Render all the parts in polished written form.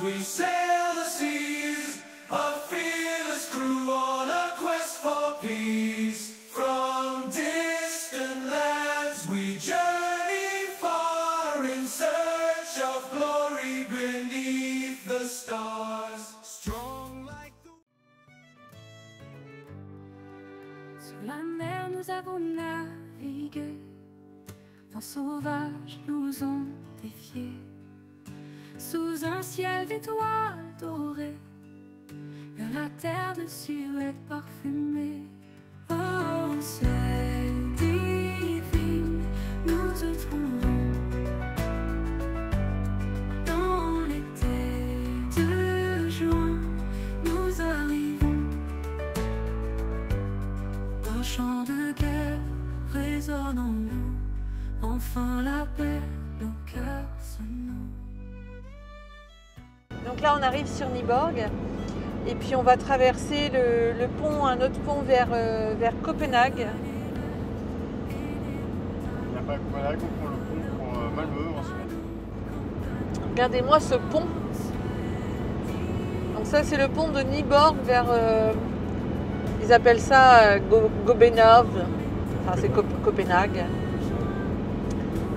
we sail the seas, a fearless crew on a quest for peace. From distant lands we journey far in search of glory beneath the stars. Strong like the... Sur la mer nous avons navigué, vents sauvages nous ont défiés. Sous un ciel d'étoiles dorées, vers la terre de silhouettes parfumées. Oh, c'est divin, nous te trouvons dans l'été de juin. Nous arrivons au champ de guerre, résonnons-nous, enfin la paix, nos cœurs se nouent. Donc là on arrive sur Nyborg et puis on va traverser le pont, un autre pont vers Copenhague. Il n'y a pas Copenhague, on prend le pont pour Malmö ensuite. Regardez-moi ce pont. Donc ça c'est le pont de Nyborg vers, ils appellent ça Gobenov, enfin c'est Copenhague.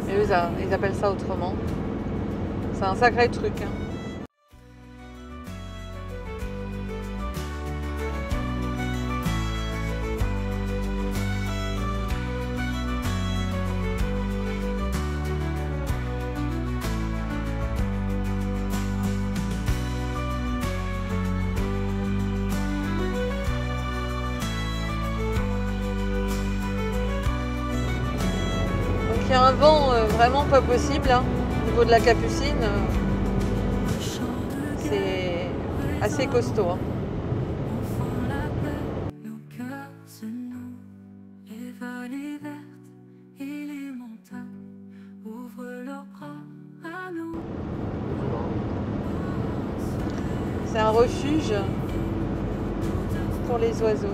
Mais eux ils appellent ça autrement. C'est un sacré truc, hein. Il y a un vent vraiment pas possible, hein, au niveau de la Capucine. C'est assez costaud, hein. Nos cœurs se nouent, les vallées vertes et les montagnes ouvrent leurs bras à nous. C'est un refuge pour les oiseaux.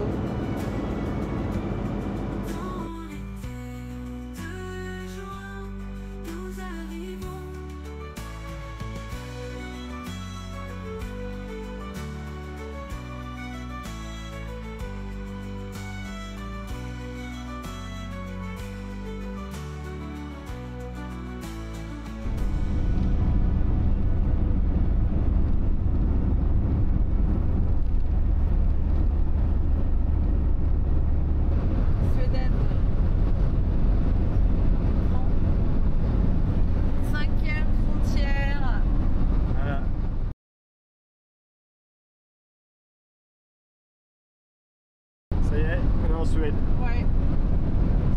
Ça y est, on est en Suède. Ouais.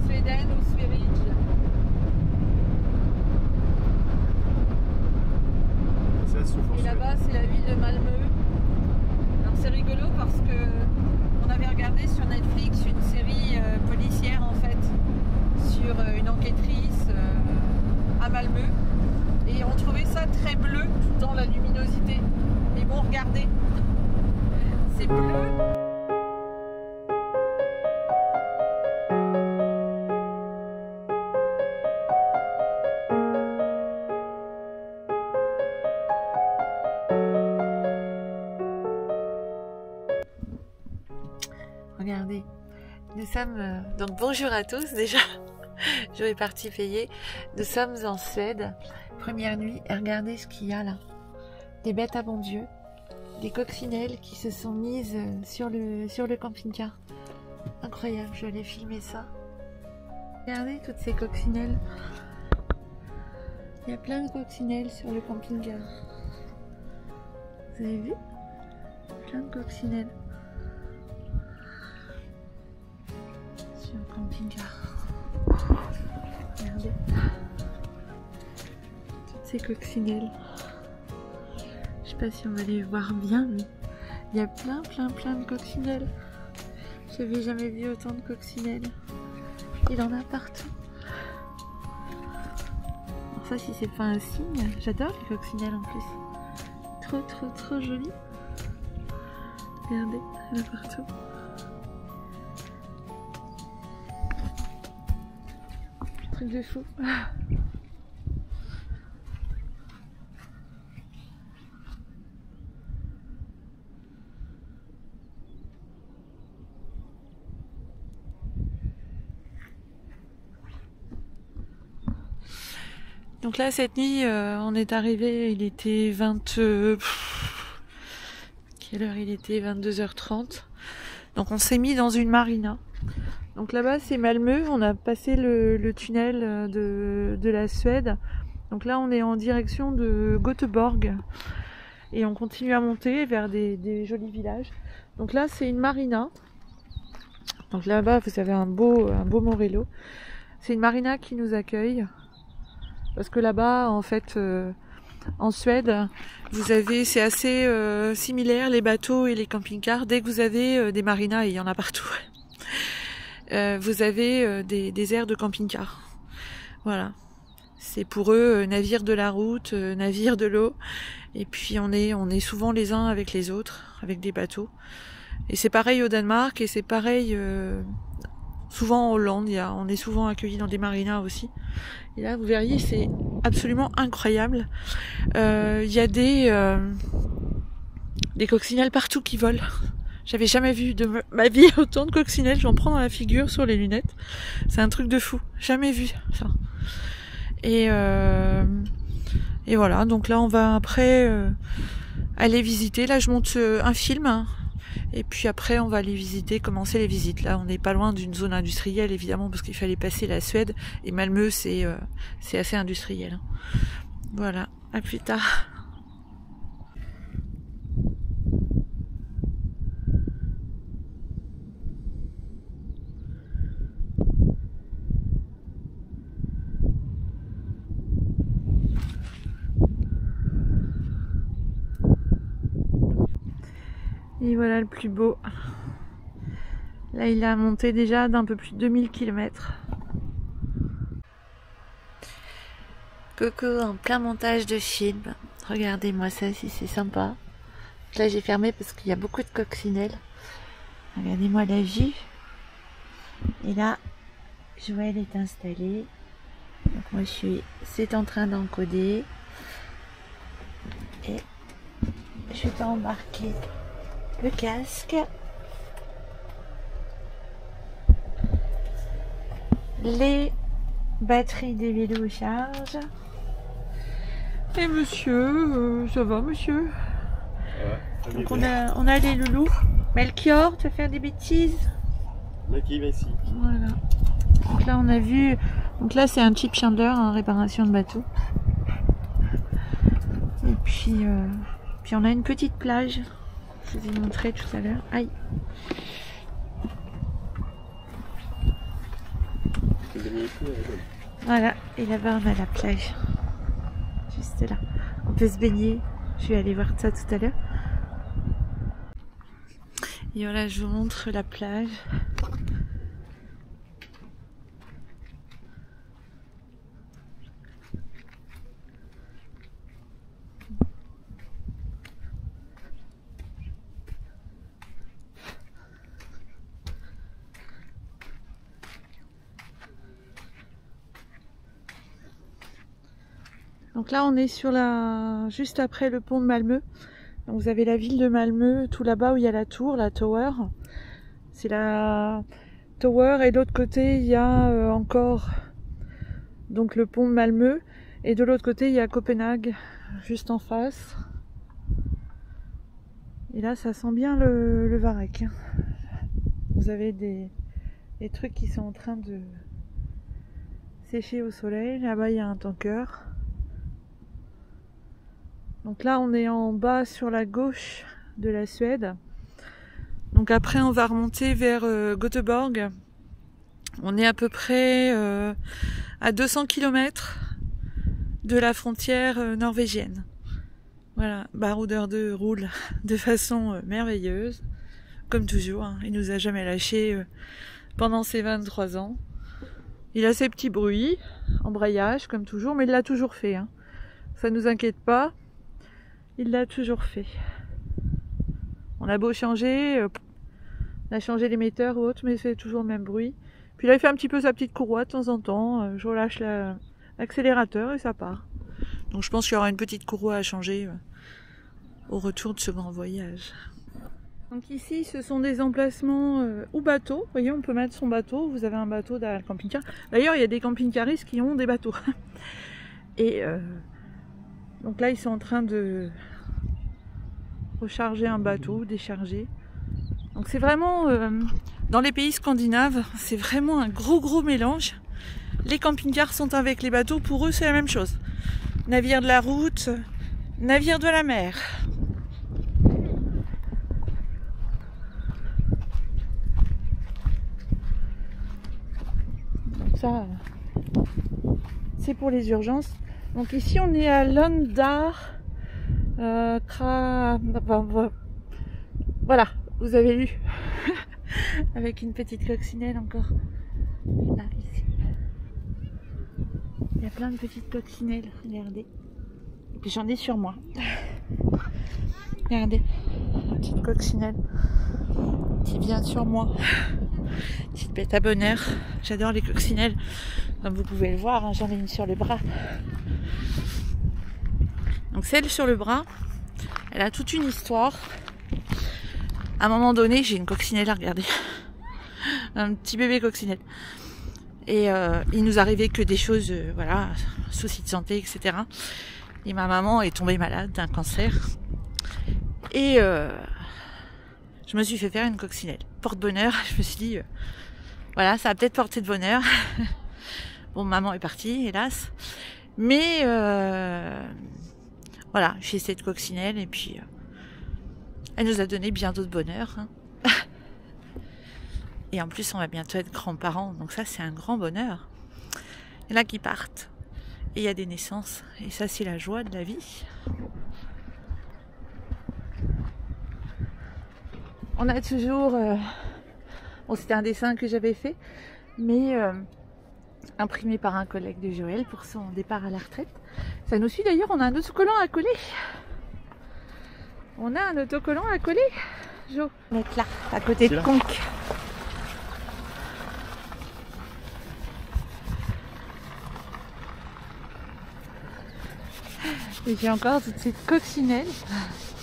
Suède ou Sverige. Ça souffle en Et Suède. là-bas, c'est la ville de Malmö. Alors c'est rigolo parce que on avait regardé sur Netflix une série policière en fait sur une enquêtrice à Malmö et on trouvait ça très bleu dans la luminosité. Mais bon, regardez, c'est bleu. Regardez, nous sommes donc bonjour à tous déjà, je vais partir payer. Nous sommes en Suède, première nuit, et regardez ce qu'il y a là, des bêtes à bon Dieu, des coccinelles qui se sont mises sur le camping-car. Incroyable, je vais aller filmer ça. Regardez toutes ces coccinelles, il y a plein de coccinelles sur le camping-car. Vous avez vu? Plein de coccinelles. Sur le camping-car. Regardez. Toutes ces coccinelles. Je sais pas si on va les voir bien, mais il y a plein de coccinelles. J'avais jamais vu autant de coccinelles. Il en a partout. Alors ça, si c'est pas un signe, j'adore les coccinelles en plus. Trop joli. Regardez, il y en a partout. Truc de fou. Donc là, cette nuit, on est arrivé, il était quelle heure il était? 22h30. Donc on s'est mis dans une marina. Donc là-bas, c'est Malmö. On a passé le tunnel de la Suède. Donc là, on est en direction de Göteborg. Et on continue à monter vers des jolis villages. Donc là, c'est une marina. Donc là-bas, vous avez un beau Morello. C'est une marina qui nous accueille. Parce que là-bas, en fait, en Suède, vous avez, c'est assez similaire, les bateaux et les camping-cars. Dès que vous avez des marinas, et il y en a partout, vous avez des aires de camping-car. Voilà. C'est pour eux navire de la route, navire de l'eau. Et puis on est souvent les uns avec les autres, avec des bateaux. Et c'est pareil au Danemark et c'est pareil souvent en Hollande. On est souvent accueillis dans des marinas aussi. Et là, vous verriez, c'est absolument incroyable. Il y a des coccinelles partout qui volent. J'avais jamais vu de ma vie autant de coccinelles. J'en prends dans la figure sur les lunettes. C'est un truc de fou. Jamais vu ça. Et voilà. Donc là, on va après aller visiter. Là, je monte un film. Et puis après, on va aller visiter, commencer les visites. Là, on n'est pas loin d'une zone industrielle, évidemment, parce qu'il fallait passer la Suède. Et Malmö, c'est assez industriel. Voilà, à plus tard. Et voilà le plus beau. Là, il a monté déjà d'un peu plus de 2000 km. Coco en plein montage de film. Regardez-moi ça si c'est sympa. Là, j'ai fermé parce qu'il y a beaucoup de coccinelles. Regardez-moi la vue. Et là, Joël est installé. Donc moi, c'est en train d'encoder. Et je vais embarquer le casque, les batteries des vélos chargent. Et monsieur, ça va monsieur? Ouais, donc on a les loulous. Melchior, tu vas faire des bêtises? Melchior va ici. Voilà. Donc là on a vu, donc là c'est un chip chandler en réparation de bateau. Et puis on a une petite plage. Je vous ai montré tout à l'heure. Aïe. Voilà, et là-bas on a la plage. Juste là. On peut se baigner. Je vais aller voir ça tout à l'heure. Et voilà, je vous montre la plage. Donc là on est juste après le pont de Malmö. Donc vous avez la ville de Malmö, tout là-bas où il y a la tour, la tower. C'est la tower et de l'autre côté il y a encore donc le pont de Malmö. Et de l'autre côté il y a Copenhague, juste en face. Et là ça sent bien le varech. Vous avez des trucs qui sont en train de sécher au soleil. Là-bas il y a un tanker. Donc là on est en bas sur la gauche de la Suède. Donc après on va remonter vers Göteborg. On est à peu près à 200 km de la frontière norvégienne. Voilà, Baroudeur 2 roule de façon merveilleuse, comme toujours. Hein. Il nous a jamais lâchés pendant ses 23 ans. Il a ses petits bruits, embrayage comme toujours, mais il l'a toujours fait. Hein. Ça nous inquiète pas. Il l'a toujours fait. On a beau changer, on a changé l'émetteur ou autre, mais c'est toujours le même bruit. Puis là, il fait un petit peu sa petite courroie de temps en temps. Je relâche l'accélérateur et ça part. Donc je pense qu'il y aura une petite courroie à changer au retour de ce grand voyage. Donc ici, ce sont des emplacements ou bateaux. Vous voyez, on peut mettre son bateau. Vous avez un bateau derrière le camping-car. D'ailleurs, il y a des camping-caristes qui ont des bateaux. Et donc là, ils sont en train de recharger un bateau, décharger. Donc c'est vraiment, dans les pays scandinaves, c'est vraiment un gros mélange. Les camping-cars sont avec les bateaux, pour eux c'est la même chose. Navire de la route, navire de la mer. Donc ça, c'est pour les urgences. Donc ici on est à Londar, voilà, vous avez lu. Avec une petite coccinelle encore. Là, ici. Il y a plein de petites coccinelles, regardez. Et puis j'en ai sur moi. Regardez, une petite coccinelle qui vient sur moi. Petite bête à bonheur. J'adore les coccinelles. Comme vous pouvez le voir, hein, j'en ai une sur le bras. Donc celle sur le bras, elle a toute une histoire. À un moment donné, j'ai une coccinelle à regarder. Un petit bébé coccinelle. Et il nous arrivait que des choses, voilà, soucis de santé, etc. Et ma maman est tombée malade d'un cancer. Et je me suis fait faire une coccinelle. Porte-bonheur, je me suis dit, voilà, ça va peut-être porter de bonheur. Bon, maman est partie, hélas. Mais voilà, j'ai cette coccinelle et puis elle nous a donné bien d'autres bonheurs. Hein. Et en plus, on va bientôt être grands-parents, donc ça, c'est un grand bonheur. Il y en a qui partent, et il y a des naissances, et ça, c'est la joie de la vie. On a toujours... bon, c'était un dessin que j'avais fait, mais imprimé par un collègue de Joël pour son départ à la retraite. Ça nous suit d'ailleurs, on a un autocollant à coller. On a un autocollant à coller, Jo. On est là, à côté de Conques. Et j'ai encore toute cette coccinelle.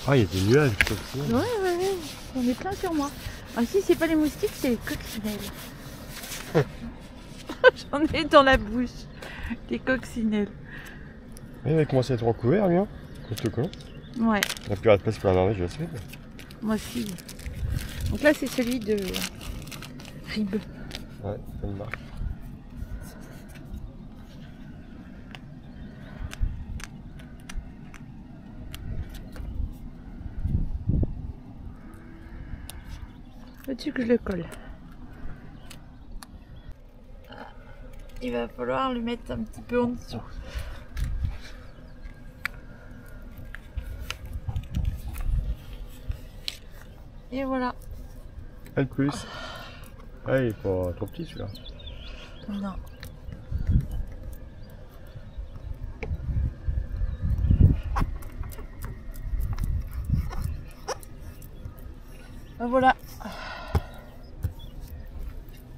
Ah, il y a des nuages de coccinelles. Ouais. J'en ai plein sur moi. Ah si, c'est pas les moustiques, c'est les coccinelles. J'en ai dans la bouche. Des coccinelles. Il va commencer à être recouvert, bien. Autocollant. Ouais. Il n'y a plus à de place pour la Norvège, je sais. Moi aussi. Donc là, c'est celui de Rib. Ouais, ça me marche. Veux-tu que je le colle? Il va falloir le mettre un petit peu en dessous. Et voilà. Un de plus. Ah, il est pas trop petit celui-là. Non. Voilà.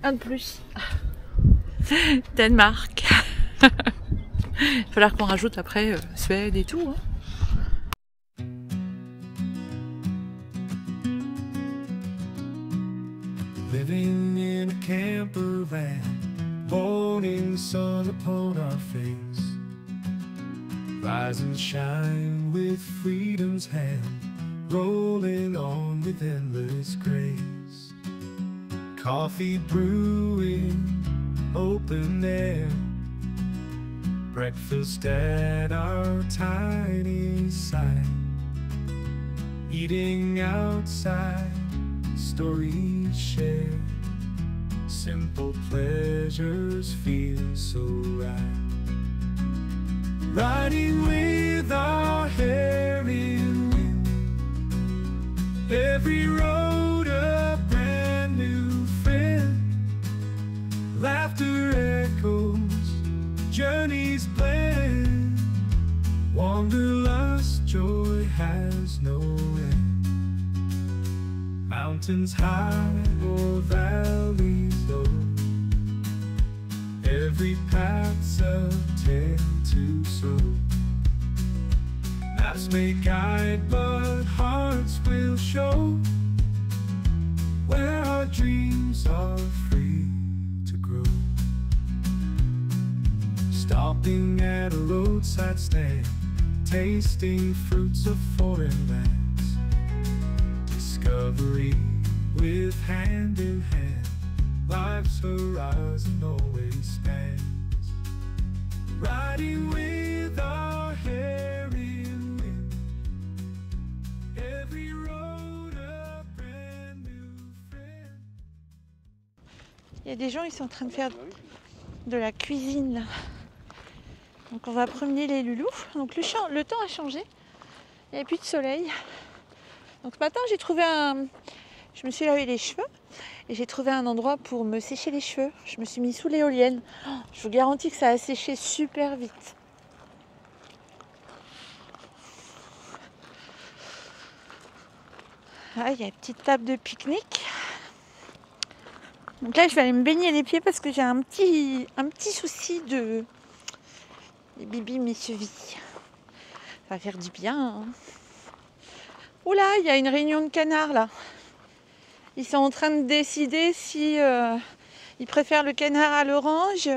Un de plus. Danemark. Il va falloir qu'on rajoute après Suède et tout. Hein. Living in a camper van, morning sun upon our face, rise and shine with freedom's hand, rolling on with endless grace. Coffee brewing, open air, breakfast at our tiny site, eating outside, stories shared, simple pleasures feel so right. Riding with our hair in wind, every road a brand new friend, laughter echoes, journeys blend, wanderlust joy has no end. Mountains high or valleys low, every path's a tale to sow. Maps may guide, but hearts will show where our dreams are free to grow. Stopping at a roadside stand, tasting fruits of foreign lands. Discovery with hand in hand, life's horizon always spans. Riding with our hair in wind, every road a brand new friend. Il y a des gens, ils sont en train de faire de la cuisine là. Donc on va promener les loulous. Donc le temps a changé. Il n'y avait plus de soleil. Donc ce matin j'ai trouvé je me suis lavé les cheveux et j'ai trouvé un endroit pour me sécher les cheveux. Je me suis mis sous l'éolienne. Oh, je vous garantis que ça a séché super vite. Ah, il y a une petite table de pique-nique. Donc là je vais aller me baigner les pieds parce que j'ai un petit souci de... Les bibis m'essuient. Ça va faire du bien. Hein. Oula, il y a une réunion de canards là. Ils sont en train de décider si ils préfèrent le canard à l'orange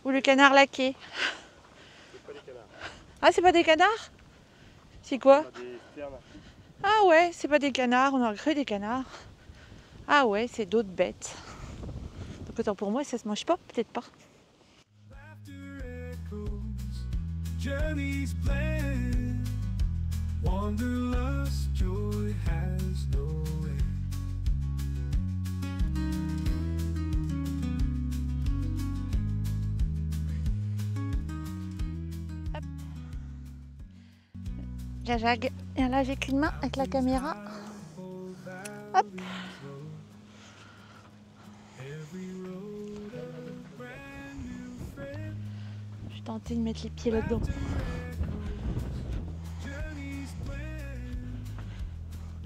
ou le canard laqué. C'est pas des canards. Ah, c'est pas des canards? C'est quoi? C'est des sternes. Ah ouais, c'est pas des canards, on aurait cru des canards. Ah ouais, c'est d'autres bêtes. Donc autant pour moi, ça se mange pas, peut-être pas. Journey's planned, wanderlust, joy has no end. Jajag. Et là, j'ai qu'une main avec la caméra. Hop. Je vais tenter de mettre les pieds là-dedans.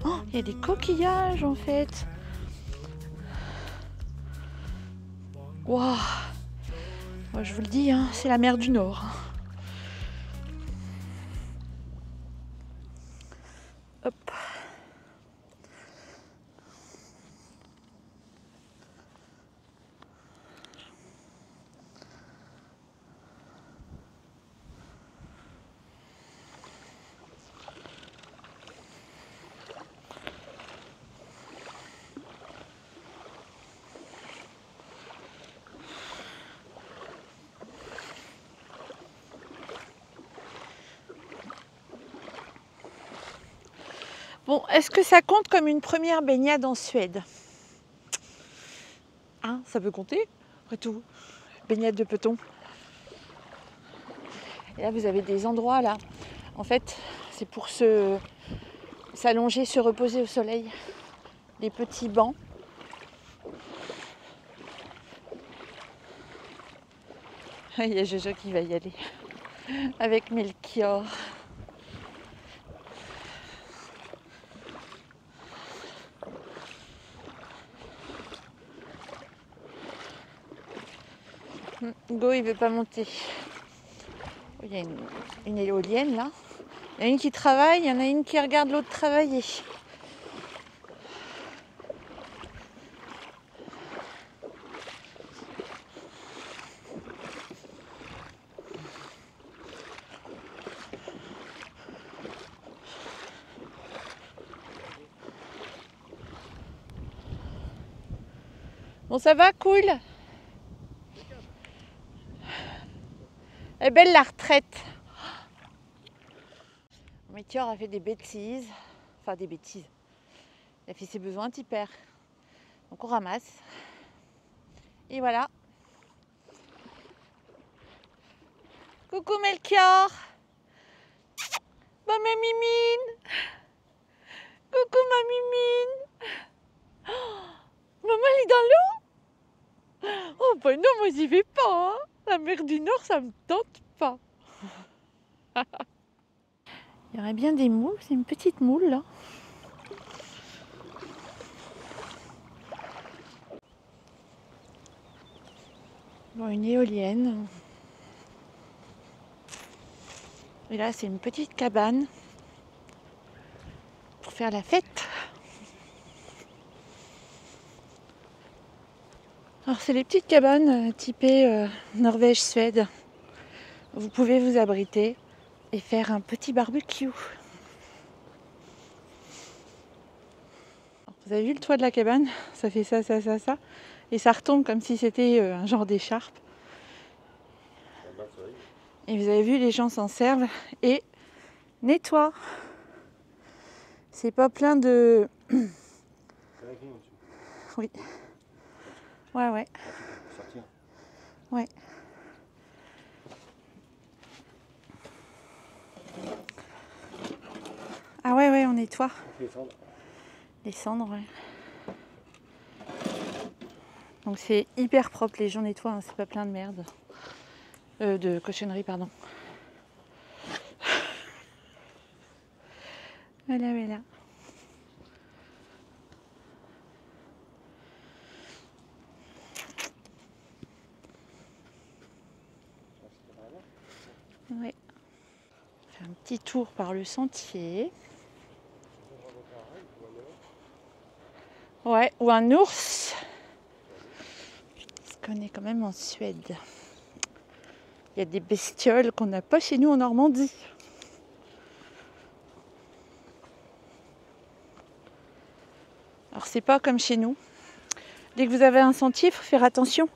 Oh, il y a des coquillages en fait. Waouh. Moi, je vous le dis, hein, c'est la mer du Nord. Hop. Bon, est-ce que ça compte comme une première baignade en Suède? Hein, ça peut compter, après tout. Baignade de peloton. Et là, vous avez des endroits là. En fait, c'est pour s'allonger, se reposer au soleil. Des petits bancs. Il y a Jojo qui va y aller. Avec Melchior. Go, il veut pas monter. Il y a une éolienne là. Il y en a une qui travaille, il y en a une qui regarde l'autre travailler. Bon, ça va, cool. Elle est belle la retraite. Melchior a fait des bêtises. Enfin des bêtises. Il a fait ses besoins, il perd. Donc on ramasse. Et voilà. Coucou Melchior. Bah ma mimine. Coucou ma mimine. Oh, maman elle est dans l'eau. Oh bah non, moi j'y vais pas. Hein. La mer du Nord, ça me tente pas. Il y aurait bien des moules, c'est une petite moule là. Bon, une éolienne. Et là, c'est une petite cabane pour faire la fête. Alors, c'est les petites cabanes typées Norvège-Suède. vous pouvez vous abriter et faire un petit barbecue. Vous avez vu le toit de la cabane? Ça fait ça, ça, ça, ça. Et ça retombe comme si c'était un genre d'écharpe. Et vous avez vu, les gens s'en servent et nettoient. C'est pas plein de... Oui. Ouais, ouais. Ouais. Ah ouais, ouais, on nettoie. Les cendres, ouais. Donc c'est hyper propre, les gens nettoient, hein, c'est pas plein de merde. De cochonnerie, pardon. Voilà, voilà. Ouais. On fait un petit tour par le sentier. Ouais, ou un ours. Parce qu'on est quand même en Suède. Il y a des bestioles qu'on n'a pas chez nous en Normandie. Alors c'est pas comme chez nous. Dès que vous avez un sentier, il faut faire attention.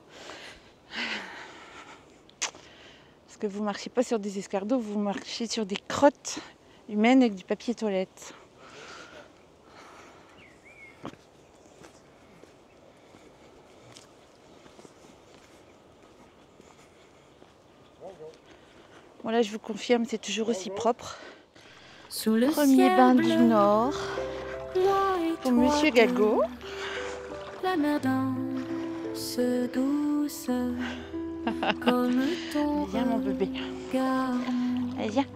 Parce que vous marchez pas sur des escargots, vous marchez sur des crottes humaines avec du papier toilette. Bon là je vous confirme, c'est toujours aussi propre. Sous le Premier ciel bain bleu, du Nord moi et pour toi Monsieur Galgo. La mer danse douce comme ton Viens mon bébé. regard. Allez, viens.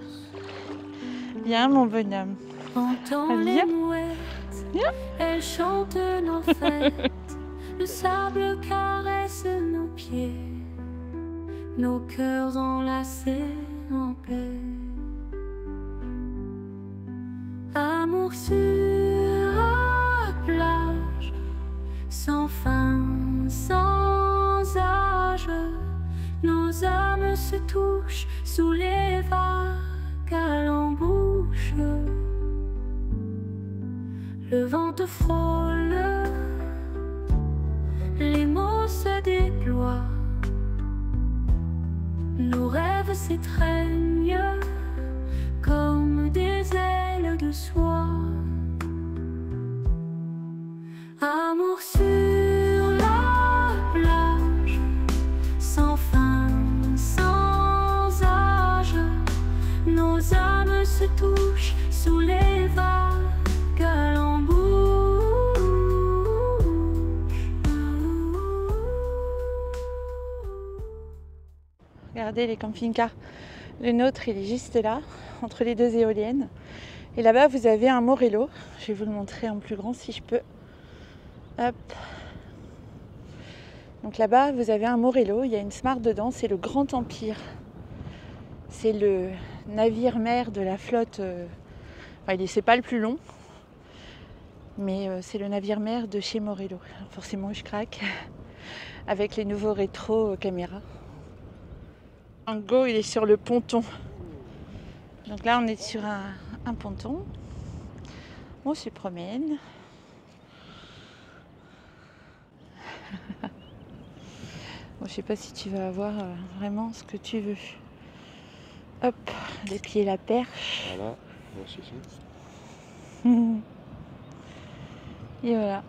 Viens mon bonhomme. Entends Allez, les viens. mouettes, Viens. elles chantent nos fêtes. Le sable caresse nos pieds, nos cœurs enlacés en paix. Amour sur la plage, sans fin, sans âge. Nos âmes se touchent sous les vagues à l'embouche. Le vent te frôle, les mots se déploient. Nos rêves s'étreignent comme des ailes de soie. Amour sur la plage, sans fin, sans âge. Nos âmes se touchent sous les vagues à l'embouche. Regardez les camping-cars. Le nôtre, il est juste là, entre les deux éoliennes. Et là-bas, vous avez un Morello. Je vais vous le montrer en plus grand si je peux. Hop. Donc là-bas, vous avez un Morello. Il y a une Smart dedans. C'est le Grand Empire. C'est le navire-mère de la flotte. Enfin, c'est pas le plus long. Mais c'est le navire-mère de chez Morello. Forcément, je craque. Avec les nouveaux rétro caméras. Go, il est sur le ponton. Donc là, on est sur un ponton. On se promène. Bon, je sais pas si tu vas avoir vraiment ce que tu veux. Hop, déplier la perche. Voilà, merci. Et voilà.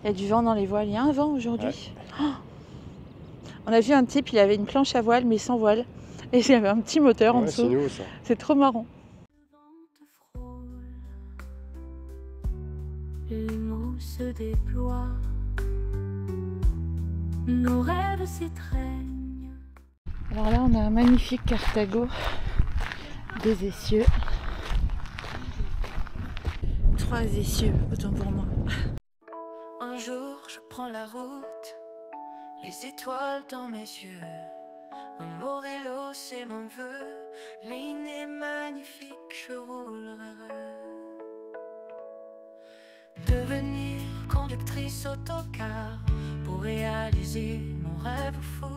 Il y a du vent dans les voiles. Il y a un vent aujourd'hui. Ouais. Oh, on a vu un type, il avait une planche à voile mais sans voile. Et il y avait un petit moteur en Ouais, dessous. c'est nouveau ça. C'est trop marrant. Le vent te frôle, les mots se déploient, nos rêves s'étreignent. Alors là, on a un magnifique Carthago des essieux. 3 essieux, autant pour moi. Un jour, je prends la route, les étoiles dans mes yeux. Un Morello, c'est mon vœu, ligne est magnifique, je roulerai. Devenir conductrice autocar pour réaliser mon rêve fou,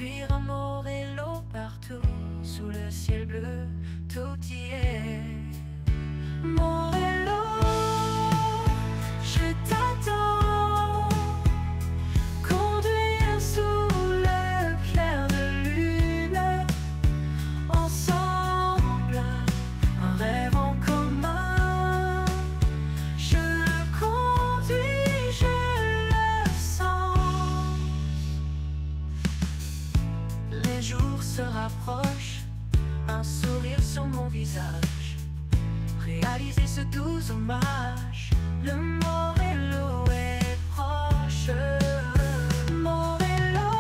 conduire un Morello partout, sous le ciel bleu, tout y est. Morello, je t'attends, conduire sous le clair de lune, ensemble, un rêve en commun. Je le conduis, je le sens. Les jours se rapprochent, un sourire sur mon visage, réaliser ce doux hommage. Le Morello est proche. Morello,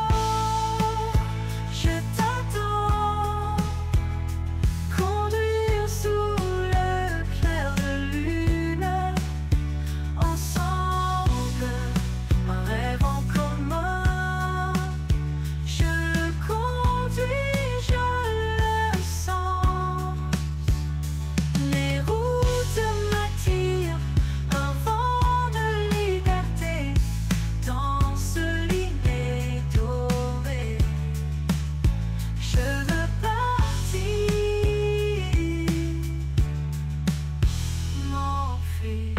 je t'attends, conduire sous le clair de lune, ensemble, un rêve en commun. Je le conduis, je le sens. Les routes m'attirent, un vent de liberté dans ce liné doré. Je veux partir, m'enfuir.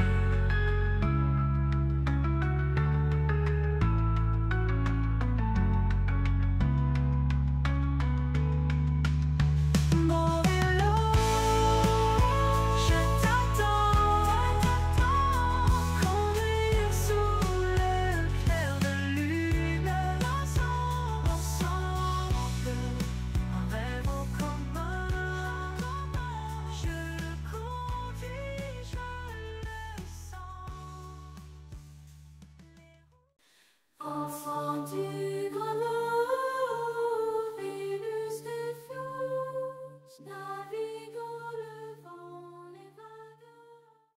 Morello, je t'attends, conduire sous le clair de lune, ensemble, un rêve en commun. Je le conduis, je le sens. Enfant du